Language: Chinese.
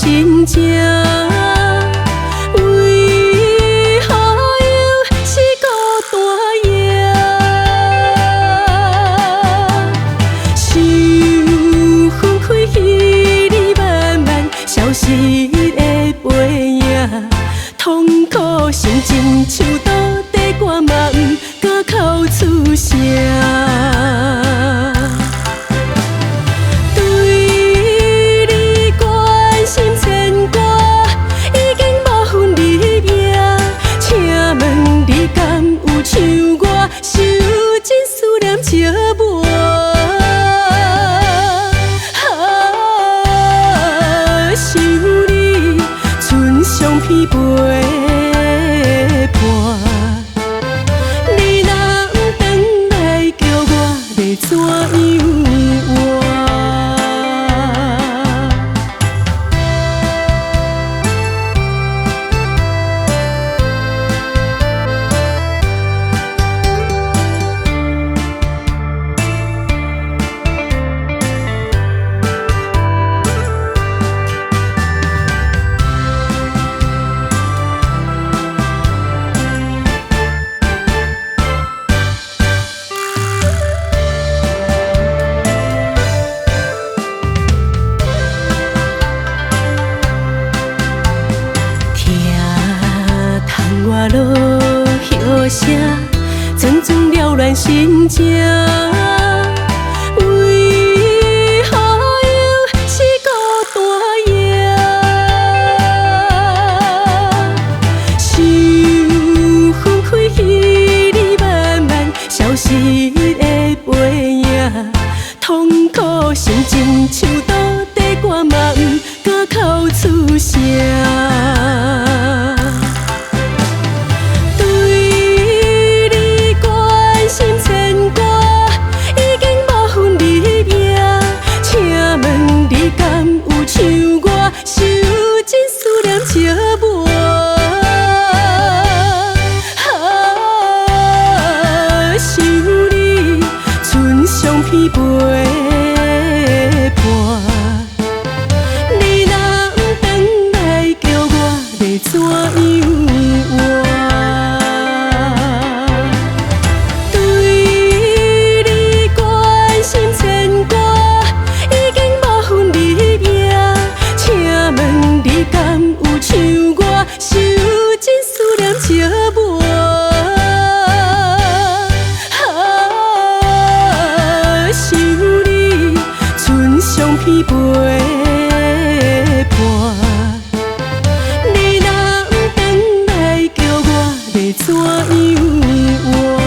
心情。为何又是孤单夜？手分开彼日漫漫消失的背影，痛苦心情像倒地，我嘛不敢哭出声。对你关心牵挂，已经无分日夜。请问你敢有像我受尽思念折磨？想你，唇上疲惫伴。你若不回来，叫我要怎样活？我落叶声，阵阵缭乱心情。为何又是孤单夜？手分开彼日漫漫消失的背影，痛苦心情像倒地，我嘛不敢哭出声。像我受尽思念折磨，想你，唇上疲惫伴。你若不回来，叫我要怎样活？对你关心牵挂，已经无分日夜。请问你敢有像我受尽思念折磨？想你，唇上疲惫伴。你若不回来，叫我要怎样活？